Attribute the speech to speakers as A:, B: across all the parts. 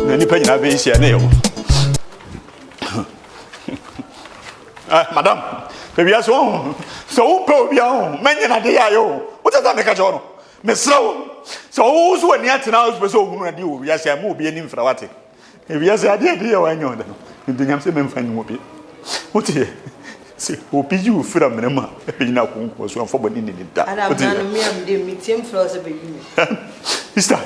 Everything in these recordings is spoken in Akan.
A: Nani pa nyina be hia na yo. Madam, baby aso. So pe obi a menye na de ya yo. What does that make a jono? Me slow. So so ani atena house be so ohunu na de o wi ase am obi ani mfra wate. E wi ase ade de ya wanyo da no. Ndunyam se memfa nyi obi. Wote se obi you fra menema e nyina konko so amfo bodi ni da.
B: Wote na me am de me team floor se be yi.
A: Sister.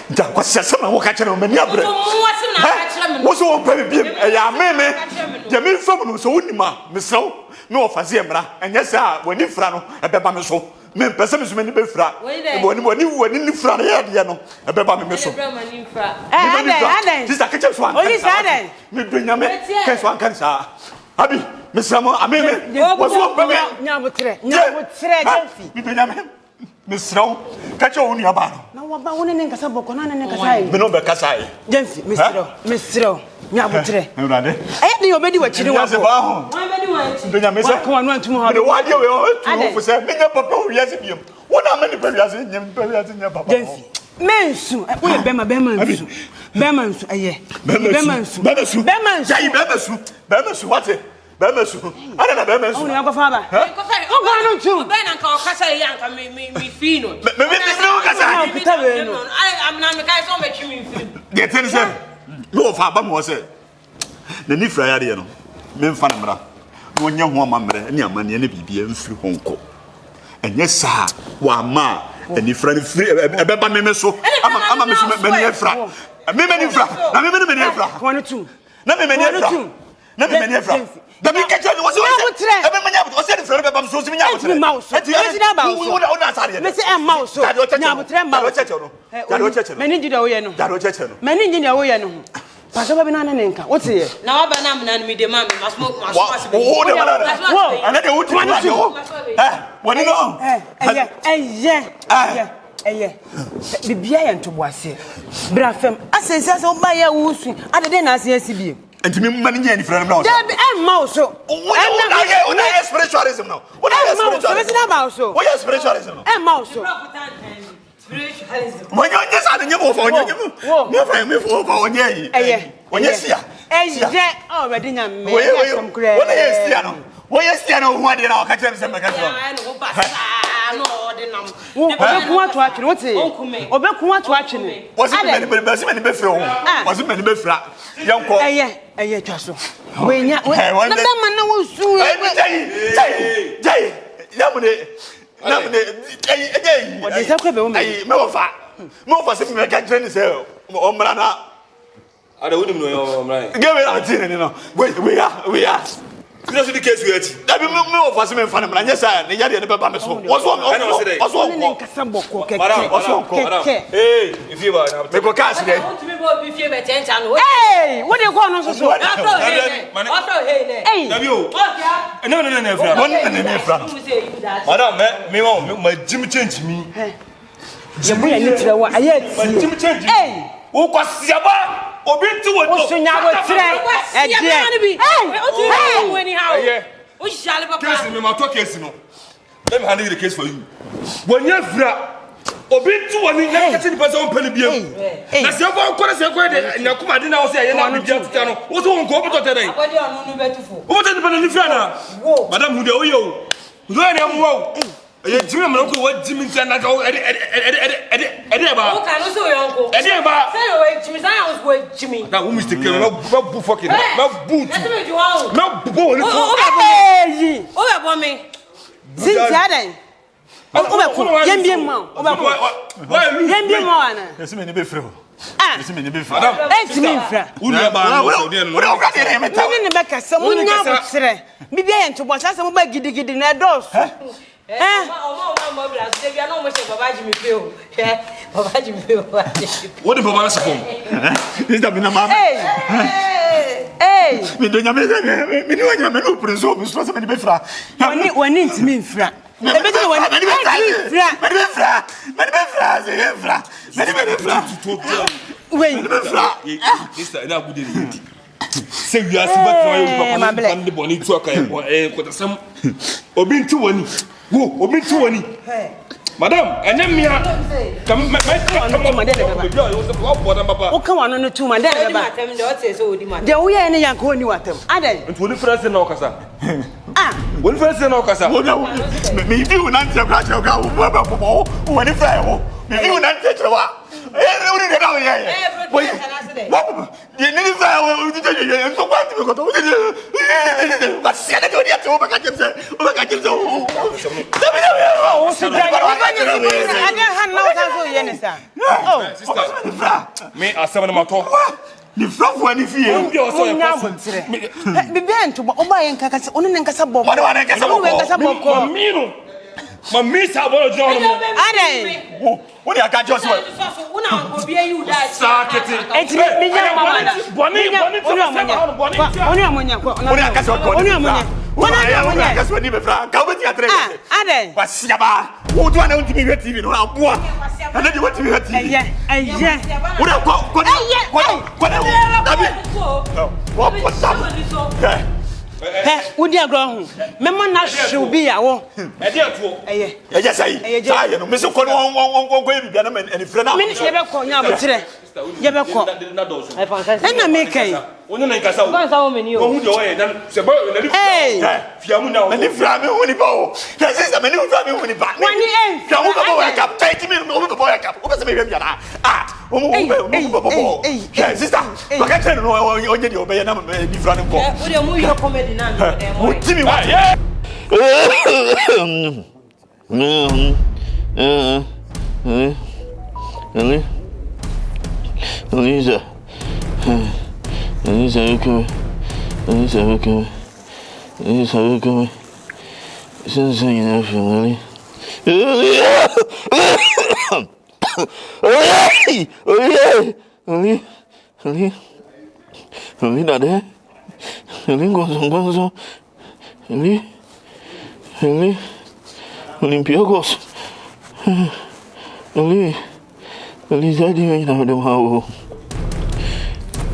A: Da kwase sama wo ka kire no mani abre.
B: So mo wase na ka kire me.
A: Wo so wo pa bibiem e ya meme. Je me fam no so wonima me sew me ofaze emra enye sa woni fra no e beba me so. Me pese me so mani be fra. Woni ni fra na ya de no e beba me so. Sister kitchen so an.
C: Oni sa den.
A: Me dunyame ken so an kan sa. Abi me samo ameme. Wo so pa me
C: nyabotre jenfi.
A: Me dunyame. Me sraw kache woni aba no.
C: Na wo ba woni ne nkasa boko na ne kasa yi.
A: Me no be kasa yi.
C: Jenfi me sraw nyabotre.
A: Ewrade.
C: De obedi wa chiri wa ko.
A: Wa
B: bedi wa chiri.
A: Dunyame se
C: ko anu antum ha.
A: Me wa de we o tu fo se me nya papa o wiase biem. Wona me ni pa wiase nyem pa wiase nya papa.
C: Jenfi. Mensu, wo ye bema nsu. Bema nsu aye. Bema nsu
A: wate. Bema su. Ana na bema su.
C: Oni akofa ba.
B: O go anu tu. Be na nka o kasa ye anka me fi no.
A: Me o kasa.
B: Am na me kai so me twi me fi.
A: Get in say. No fa ba mo say. Na ni fra ya de no. Me mfa na mra. No nya ho amamre ne amane ne bibia mfiri honko. Enye sa wa ma ani fra ni free e be ba me so. Ama me so me ni fra. Me ni fra. Na me ni fra.
C: Ko anu tu.
A: Na me ni fra. Na me ni fra. Da mi catch you was e be manya o say frere be bam so nya
C: botre e mouse e ti na ba so
A: o na sare
C: me say e mouse nya botre mouse mani ndi da wo ye no mani ndi da wo ye no pa so ba bi na na nka wo te ye
B: na wa ba na na mi de ma me maso
A: wo de wo ana de wo ti wo woni no
C: eye bibia ye ntoboase bra fam asense so ba ye wo su adede na ase asibie
A: enti me mani nya ni frere na o
C: Debi e mouse
A: una spiritualism now what is spiritualism what is spiritualism
C: e mouse
B: spiritualism
A: mo nya nya sa de nya mo fa nya me fa me fa onye yi onye sia
C: je already nya me
A: some kure what is sia no what is sia no ho de na o ka kire se me ka kire
B: no ba no de nam
C: obeku atu atwene wote obeku atu atwene
A: was me be fira ho was me be fira yanko
C: eye twaso we nya na be man na wo su
A: jai namune
C: o de sa ko be wo me
A: me wo fa se me ka kire ni se o mra na
D: ada wonim no yo mra
A: give me that thing no we are
D: you know the case we at
A: that be me wo fa se me fa na mra nya sa ne ya de ne be ba me so oso
C: ne nkasa boko keke
D: hey if you are
A: me go cash there
B: want me go be fie be tencha no
C: hey what dey go no so
B: afro hey
C: hey
D: na bi o no fra
A: no fra
D: madam me ma jim change me
C: ye bo ya ni tire wa aye
D: ma jim change
C: hey
D: wo kwasiaba obi nti wo
C: o so nya bo tire e je
B: hey when how o shale papa
D: case me ma to case no let me handle the case for you when you fra obi nti wo ni na kachi ni person on pele biem na se ko nkore se ko de na kuma de na wo se ye na bibia tuta no wo so won ko bo to tere
B: abodi onu nu betufo
D: wo te de ni fra na madam hu de o ye o do na am wo ye jimi me ko wo jimi ntia na ka ede ba
B: o ka no so yonko
D: ede ba
B: say o jimi say I was go jimi
D: na wo mistake no bu fucking na boot na bu wo ni
C: hey
B: o be bo me
C: Cynthia den o be ko yembie ma o be ko yembie ma wana
A: ese me ni be frere ese me ni be
D: madam
C: timi mfra
D: unu ba no so de no
A: wo ka de me ta
C: ni be kasa mu nya botre bibia ye ntobo sasa mo ba gidigidi na dos
B: Oma bla se bia no mo se baba jimi pe o baba jimi pe o
D: what the baba na phone
A: is that na mama me do nya me ni wanya me no prince o so me ni be fra
C: wani ntimi mfra e be de wani
D: this na good dey say you are super try papa man de boni tu aka e ko tasam obi nti wani wo obi nti wani Madam, and then me, come, my
C: come on the 2 man there. There we are any young one you at them. Are they?
D: It will first in Okasa. Will first in Okasa.
A: Maybe you not have got your go when if I will. Maybe you not take a walk. You need to so what to go to. But see, I don't have to overcome himself. Me, I 7 of the front one if you
C: be bent to Oba and Cacas, only in Casabo.
D: Mammy, Sabo, John. What I got just what?
C: Would you go? Memon not should be our
A: yes, I know Mr. Conway and if you're
C: and make a
E: Lisa,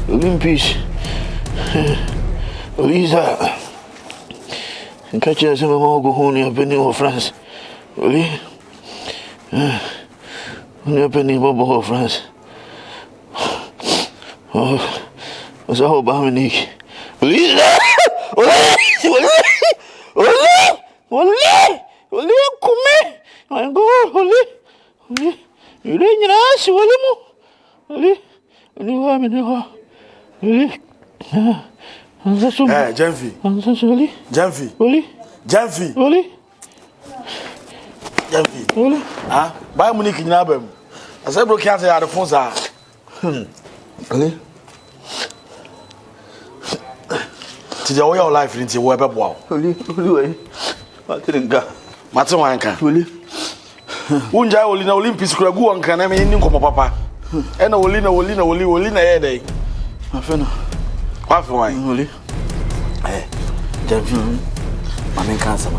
E: Olympics, Lisa, and catch us in a more go home near Penny of France. Oli, near Penny Bobo of France. Oh, was a whole Dominique. Lisa, Oli, come, I go, Oli, you didn't ask, Oli,
A: Jamfi. Ah, buy Monique in Abem. As I broke cancer out of phones are. To the way of life into web up wow.
E: I didn't go.
A: Matawanka. Unja will in Olympics could go and can I mean, Papa. And Olina, a day.
E: I feel
A: what for wine,
E: Oli.
A: Eh, Jamfi. My main cancer,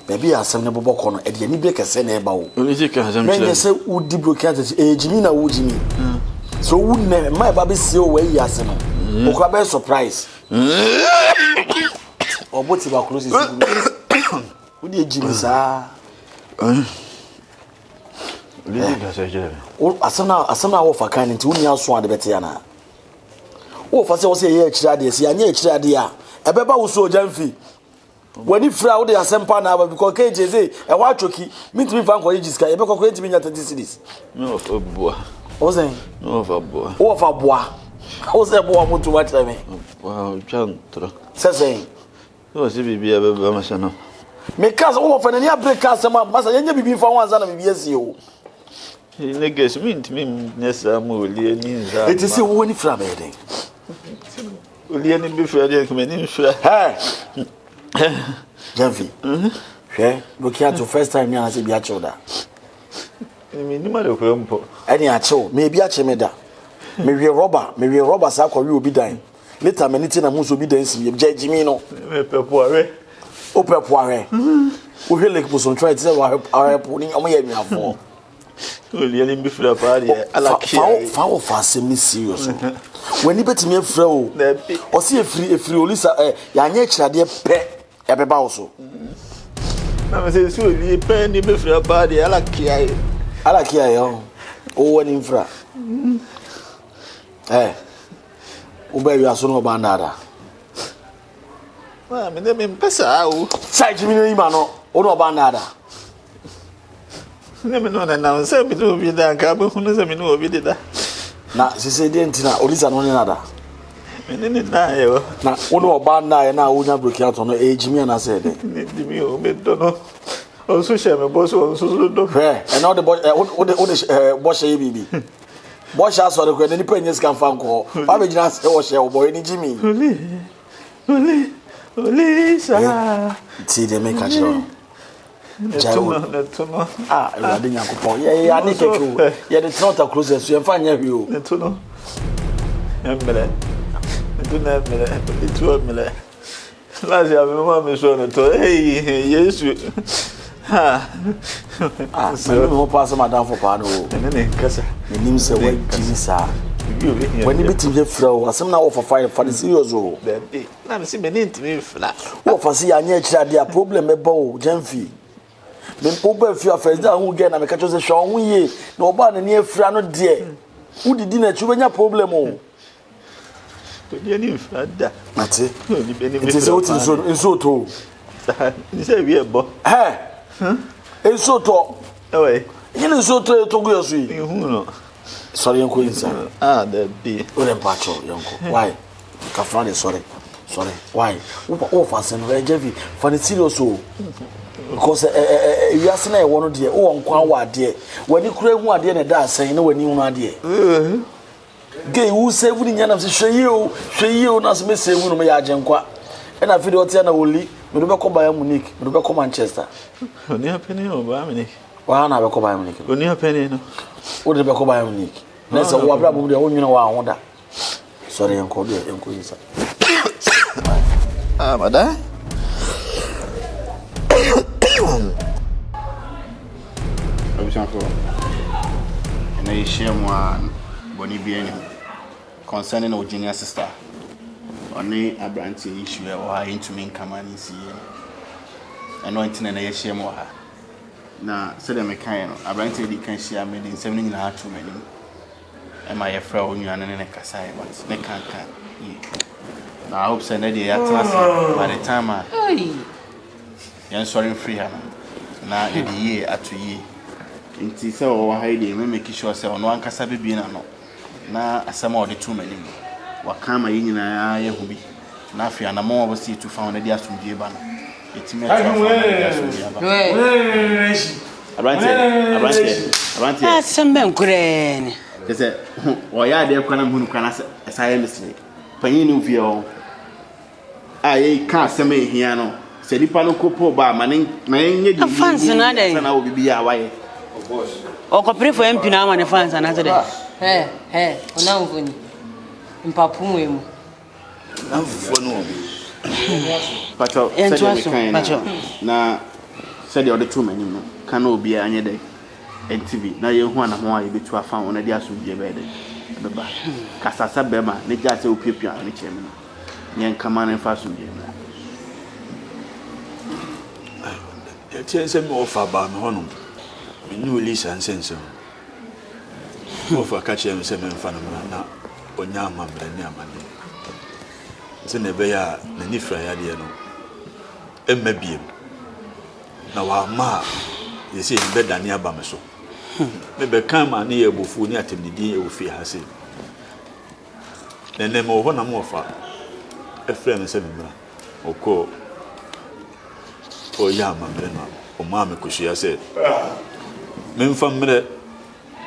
A: Baby, I send a book on at the Nibeka Seneba.
E: Only take as I'm
A: say, would the broadcast Jimina would Jimmy. So wouldn't my baby see away Yasino. Okabe surprise. Or what's about closes? Would you Jimmy, sir? Oh, I saw offer kind into me also the Betiana. Oh, for so say, yeah, Chadias, yeah, a beba was so Jamfi. When you fly out the assembly now, because KJ, a white jockey, meet me from colleges, I become going to be at the cities.
E: No, for boy.
A: Was there?
E: No, for boy.
A: Oh, for boy. How was that boy want to watch me?
E: Wow, John,
A: saying,
E: was it be a baby?
A: Make us all of an near break customer, must I be for one son of years you?
E: Niggas mean to me, yes, I'm only it
A: is a winning from it.
E: Will you before the community?
A: Jamfi. Look at your first time now as a biachoda. Any acho, maybe a chemeda. Maybe a robber, Sako, you will be dying. Later, many things will be dancing. Jimino, Open Poire. We will like Buson try to say our putting on my for.
E: Will you before the party? I like foul fast, serious. When you bet me a fro, or see a free Olisa, Yanya, dear pet, a also. na me say so li pen ni be free pa de ala kia yo o woni infra ube wi aso no ba ndada
A: ma me dem pesa o
E: sai jimi ni ma no o no ba ndada
A: ne me no na se bi do bi da ka bu no se me no bi da
E: na se de ntina olisa no ni nada
A: me ne na yo
E: na o no ba na na o nya broki ato no jimi na se de
A: jimi o me do no o so she me boss o so do
E: and all the boy boss e bibi boss aso de ko ni penyes kan fa nko ba be gina se wo she o boy ni jimi
A: Oli sa
E: ti de me ka jiro
A: Netumo.
E: Ewade Nyankopon. Ye ane keku. Ye de trota closer so ye fa nya hwi o.
A: Netuno. Emele. Netuna emele. Itu emele. Lazi ya mama me so no to. Hey, Yesu. Ha.
E: Me mo pass madam for pa no.
A: Ene kasa.
E: Me nim se wa jinsa. When you beat me flow, asem na offer fire for the serious o.
A: Na me si me ntimi fla.
E: Wo fa si anya kira dia problem e ba o, Jamfi. Me oba fi afeza hu ge na me ka cho se hwo hu ye na oba na ne afira no de udidi na chu benya problem o
A: to dia ni fira da
E: ate ni be ni me se o tin so nso to
A: ni se wi ebo
E: enso to
A: ewe
E: yin nso to to go yesu yi
A: hu no
E: sorry yanko insa
A: the be
E: o dem pacho yanko why ka friend sorry why o fa se no Javi for the serious o because you are saying one of the oh nkwa ade when you kura hu ade na da asan na wani hu ade gay who save ni nyana se hwe yi o na se me save no me ya agenkwa e na video tia na woli me do be ko Bayern Munich me do be ko Manchester
A: oni apeni o Bayern Munich
E: wa na be ko Bayern Munich
A: oni apeni no
E: o de be ko Bayern Munich na se wo abra mu de wo nwina wa ho da sorry yanko yisa
A: mada
F: Abushanfo na yeshia mwa boni bieni concerning our junior sister oni abranti issue o ha into me kamani siye eno ntina na yeshia mwa ha na sede me kan no abranti di kan shia me din sem nyina ha to mani e ma ye fra onua ne kasa e but ne kan na I hope say na dey atlas by the time yan sorry free ha na e di ye atu ye nti se o wa haide me make sure say ono ankasa bebie na no na asema o de to mani wa kama yi nyina ya hu bi na afia na mo obisi to fa na de asumdie ba no etime Abranti
C: asembe nkure ni
F: kese o ya de kwa na hunu kwa na saye misiri panyin ni uvie o ayi ka asema ehia no se lipa no kopo ba ma nye di
C: fancy na dey
F: na obibi ya waye
C: o ko pre for MP na ma ne fancy na dey
B: ona mvuni mpapu mwemu
A: na mfufuo no
F: pacho na said the two men no can obi anye dey NTV na ye hu ana ho aye betu afa ona dia so bie be dey beba kasasa bema ne ja se opiapia ne cheme no nyen kama na fa so bie na
A: tiense me ofa ba me hono me ni olisa nsense ofa ka chem se me mfa na onya amamre ni amane se ne be ya na ni fra ya de no emmabiem na wa ma yesi be dani aba me so me be kan ma ne ye bofu ni atemnidi e ofi ha se nene mo ho na mo fa e fra me se me mra oko o ya amamre na o ma me kushia se me mfa mre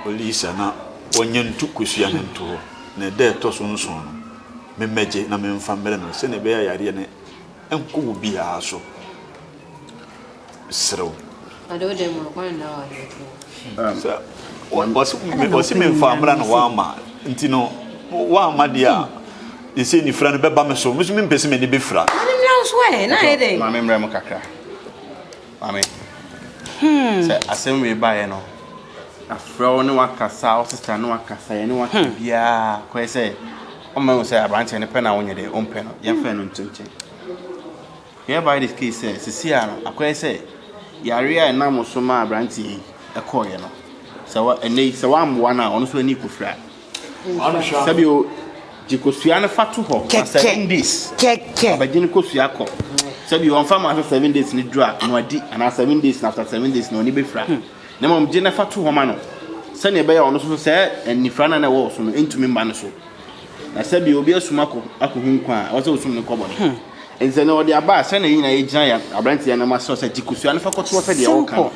A: olisa na onye ntu kushia ne ntu ne de to so nso no me meje na me mfa mre no se ne be ya yare ne enko wo bi ha so sro
B: ado de mo kwa na wa
A: wasi me mfa mra no wa ma nti no wa ma dia ese ni fra no be ba me so me mpese me ne be fra
B: na ede
F: mame mra mo kakra mame se asem we ba ye no afro ne wakasa o sister ne wakasa ye ne wakabia ko se o ma say abranche ne pe na wonye de o mpe no ye fe no ntunche here by this case say sisia no akwai say Yaria na mo so ma abranti ekoye no. Se wa amwa na ono so ani kufra. Sabi o jikosua na fatu ho 7 days.
C: Keke.
F: Abagini kosua ko. Sabi o mfa ma 7 days ni dra no adi ana 7 days na after 7 days no ni befra. Na mo mje na fatu ho ma no. Se ne be ya ono so se nifra na wo so no entumi mba no so. Na sabi obi asuma ko akohu nkwa a wo se osum ne kobo no. Ense na odi aba se na yin na ejina ya abranti ya na ma so se jikosua na fa ko to fe de wo kan.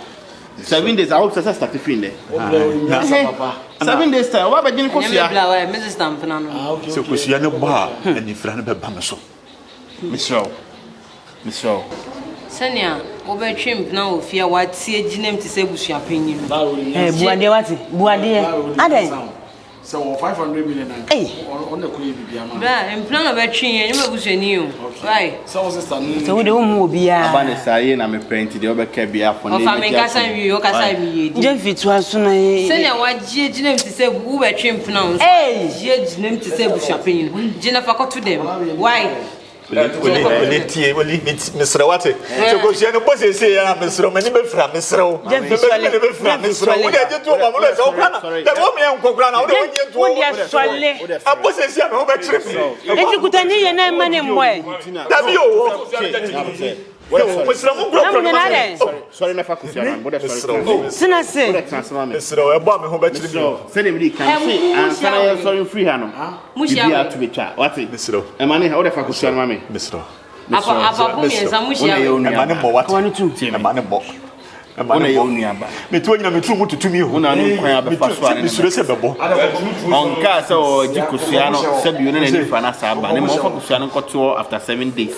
F: 7 days I hope that's start free there. 7 days time. What about Jenny Kosia?
B: Mrs. Stamfano.
A: So Kosia no ba and if Rana Bamaso.
F: Michelle.
B: Senya, over trim now fear what see a name to say Bush opinion.
C: Buade what? Buade. Ade.
E: So 500 million on the Queen.
B: And plan of a tree and you was new. Right.
E: So
C: we don't be a
F: Sayin, I'm a parent to the other cabia for
B: me. Don't fit to us soon. Senya, what G name to say who were trim pronounced. G name to say Bush opinion. Jennifer got to them. Why?
A: Mr. Watte. So go see no boss say Mr. Romani be from Mr. Mr. We just to Mamulo so kana. The woman am kokra na we yin to.
C: We dey swale.
A: Aboss say no be trip.
C: Enti kutani ye na mane moy.
A: Dabi o.
F: Sorry, never could sorry.
C: Sina say.
A: Mr. Ebo me ho be trip.
F: Send him can see and sorry free hano. Mushia to be chat. What is Mr. Emani how the fuck could sorry mammy.
A: Mr.
B: Apa Mushia.
A: Emani mo what? Emani mo. Me to nyina me tru mutu tumi ho
F: na no kwan abefa so ane
A: Mr. se bebo.
F: On ka so jikosua no se bi no na nifa na sa ba ne mo fa kosua no koto after 7 days.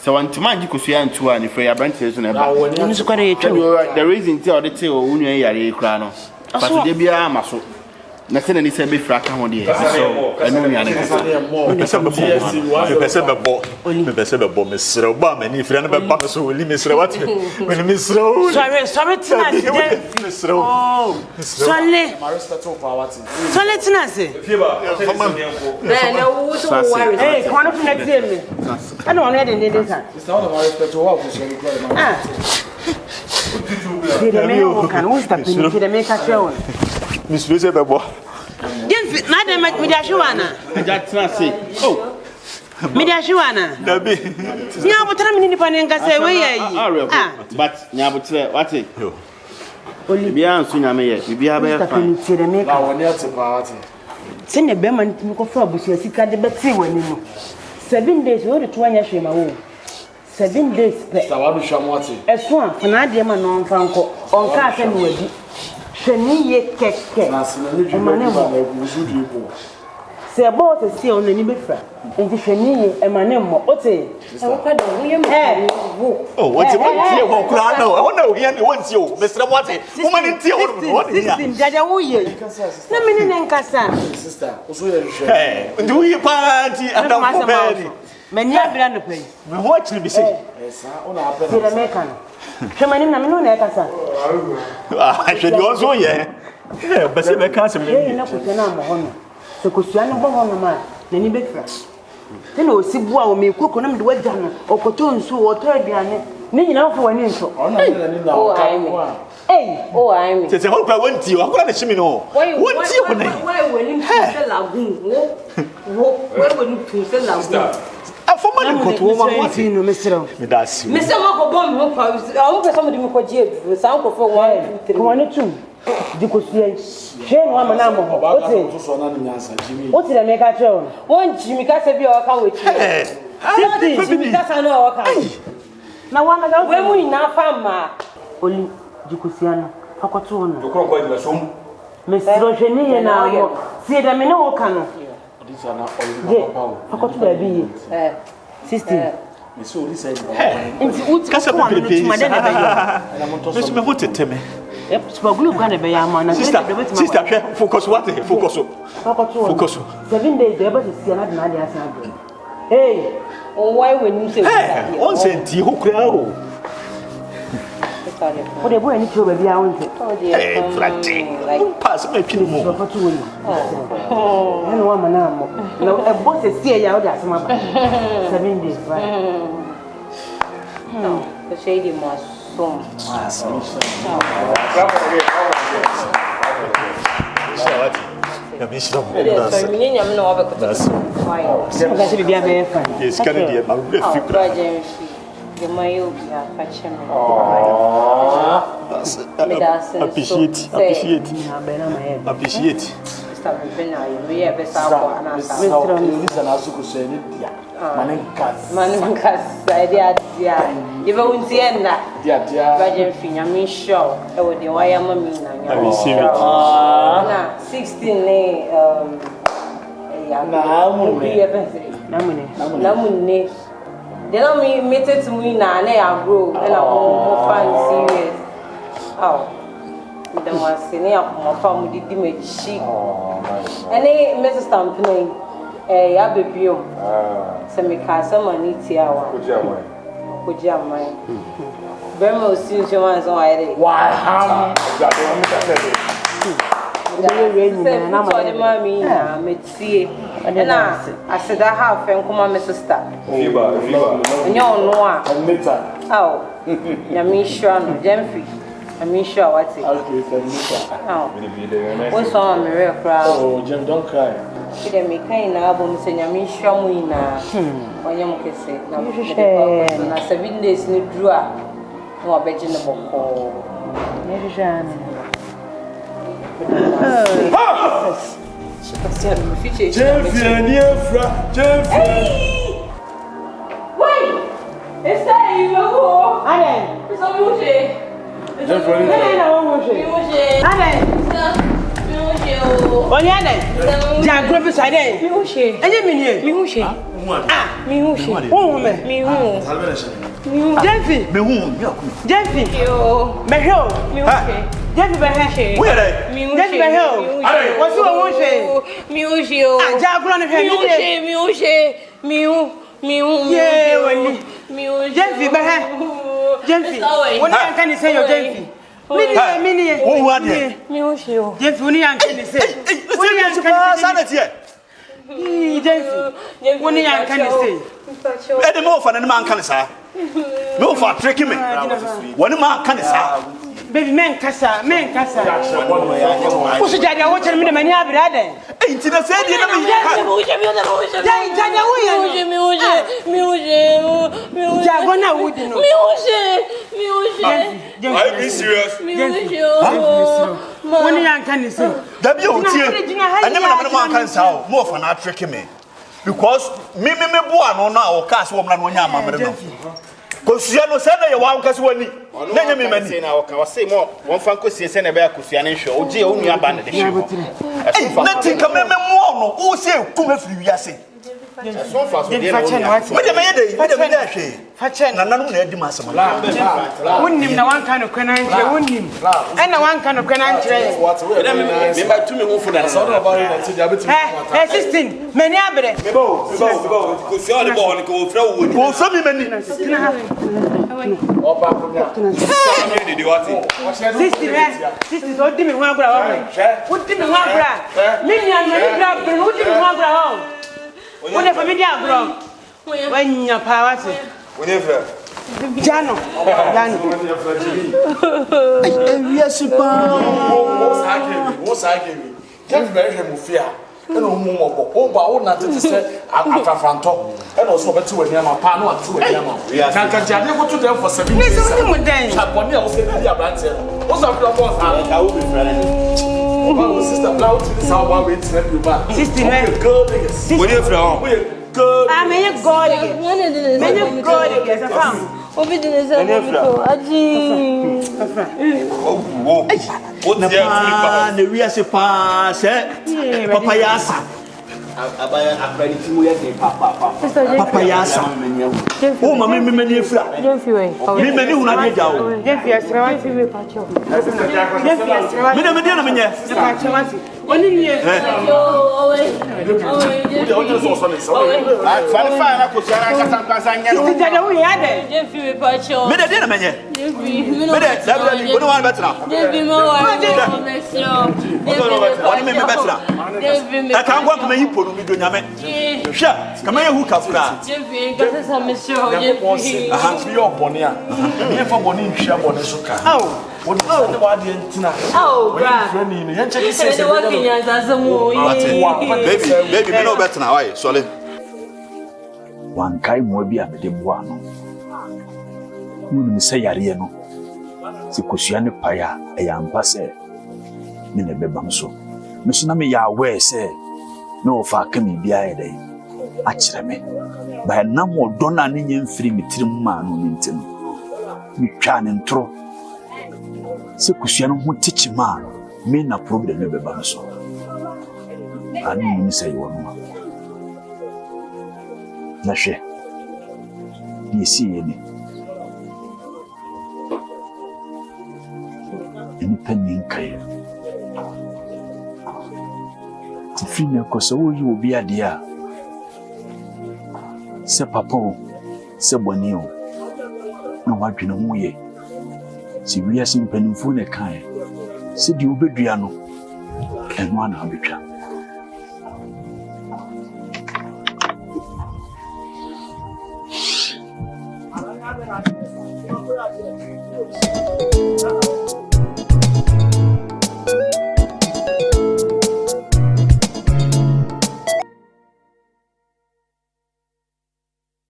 F: So when to man jikosua ntu ani free abranche so na ba. The reason ti odete o unua yare kra no. But de bia amaso. Na se na ni se be fra ka ho de. So enu nua ne kasa.
A: Me pese bebo Mr. Oba me ni free na be ba so woli Mr. What? When Mr.
C: Sorry tina de.
A: Mr.
C: Oh. Sorry. Sorry tina se.
B: Na wo so worry.
C: Hey, come on next day me. I don't want to do that.
E: It's not my respect to what we
C: Ah. The me can what's that pin the make a show.
A: Mr. se bebo.
C: Dem na dem me dia showana.
F: Jatra say. Oh.
C: Me dia showana.
A: Dabi.
C: Nya botra me ni pa ne nka say we yi.
F: But nya botre what say? Oli bia ansu nya me ye. Bia be fa.
E: Na woni ate pa ate.
C: Se ne be man ko fra busia sika de beti wani no. 7 days we to anya hwema wo. 7 days pe.
E: Sawadu hwamwate.
C: Eso a fana de ma no mfa nko. Onka ase no wadi. Hwani ye keke.
E: Na sinani dwuma na buzu di bo.
C: Se bo te se on ni be fra. Enti hwani ye emane mo. Ote.
B: E wo ka do wo ye mo.
A: Oh, what you want here ho kra na. I wonder here ni want you. Mr. What? Woman in tie ho no. What here?
C: System jaja wo ye. Na me ni nkasa.
E: Sister, oso ye hwe.
A: Eh, do you party and I'm very.
C: Many abira no pay.
A: Me watch ni be say.
E: Esa, ona apɛ.
C: Se the make an. Hwema ni na me no na ekasa.
A: Ah, hwe di onso ye. Eh, be say be kan se me.
C: Ye na ko tena mo ho no. Se ko sua no bo ho no ma. Na ni be fra. Te na osibu a o me koko na me de wagya no. Okoto nsu o to aduane. Ni nyina fo wani nso.
E: Ona ni na o ka.
B: Oh, I mean.
A: Se ho kra wanti o akora na chimi no. Wanti o na.
B: Why will you say lagoon? Why will you say lagoon?
A: Afoma ni koto wo ma what?
C: No mesero.
A: Me da si.
B: Me say mo ko bomb mo pa. I won person me ko je. Sa ko for 1 2 3.
C: Ko wani tu. Di ko sua. Hwe no ama na mo ho. Ote.
E: So na ni nyansa Jimmy.
C: Ote da me ka tro.
B: Won Jimmy ka se bi o ka we chi. Jimmy ka sa no o ka.
C: Na wa na
B: we mu ni na fa ma.
C: Oli di ko sua no. Fakoto no.
D: Ko ko di som.
C: Mesero hwani ye na mo. Sie da me na o ka no.
E: Odisa na oli papa.
C: Fakoto da bi ye. Sister.
E: Me so oli say.
C: Nti uti
A: Kasa
C: ko anu
A: pe pe.
C: tuma de be ye.
A: Mesu me ho teteme.
C: Yep, so glue kwa de be ya ma na.
A: Sister, hwe focus what? Focus.
C: Fakoto.
A: Focus.
C: 7 days de be sie na de na de asa agbe. Hey,
B: Oh, why when you say
A: Eh, on senti ho kra o.
C: o de boy ni tro ba bia won te.
A: Eh, flati. Pass me pin mo.
C: Fakoto wo ni. Oh. Eno wa ma na mo. Na e bo se sie ya o de asema ba. 7 days, right?
B: No, the shady must.
C: so.
A: Yes,
C: Manenkas, idea, you won't see end that. Virgin Fin, I'm sure. I would the wire mammy. 16 Namune. They don't meet it to me now, and I grow, and I won't find serious. Oh, the one senior of my family did me sheep. And they, Mrs. Stamping, a baby, some someone needs here. Would you mind? Bermo seems your man's on it. Why, how? Mommy, I see. And I said, I have friend come on, Mrs. Star. And you know, oh, I'm sure, Jeffrey. I'm sure what's it. What's on the real crowd? Oh, Jim, don't cry. She didn't make any albums and I'm sure we now. When you can say, now 7 days in the drawer. No, I bet you never call. It's that you go. I it's a music. It's a Baby, men kasa. What's the idea? What's the minimum? You have it. Ain't it a said? Because you know, said you want to win. Then you mean, say now, I say more. One fan could see a senator, Kusian show, G. Only abandoned the show. Nothing can make more. Who say, come if you say. So fast, we didn't and none of them must have wouldn't him one kind of canine, wouldn't him. And one kind of canine. What's to me for that sort of assisting many abbey. Go, because you're the ball and go through. Go, some many. This is what didn't want to what didn't want to million, what didn't want to whatever me down, when your powers. Whenever Jano, yes, what's I give you? Can't very fear. And no more, oh, but all not to say after front top, and also better when you're my panel at 2 a.m. Yes, I can't go to them for 7 days. One year, I was saying, what's up, your boss? I will be friendly. Sister, now to this hour, wait to help you back. Sister, good. When you're from, good. I mean, you go again. Many go again. I found. Obedience. Oh, what's the real pass? Papayasa. Papayasa. Oh, mamma, many flat. Many who not down.
A: Kakangwa kuma yipo no mido nyame. Hwɛ, kama ye hu kafura.
C: Aha fi yo boni a. Me fa boni nhwia boni so ka. Wodi sɛ wa de ntina. Bra. Ni yen check say say.
A: Baby me no better na why? Sorry.
G: Wan kai mo bi a me de boa no. Mu ni sɛ yare no. Si kosua ne paya e ya mpa sɛ me ne bebam so. Me so na me ya aware sɛ no fa ka mi bia e dai a kyerɛ me. Ba na mo do na ne nyamfiri me tirim ma no ne ntim. Me twa ne ntro. Se kosua no ho tichi ma me na problem ne bebam so. Ani ni sɛ yo no. Na hwɛ. Ni si ye ni. Any pending care. Tifina kosa woyi obi ade a se papa o se boni o na wadwene ho ye si wiase mpanimfu ne kan se di obedua no eno ana abetwa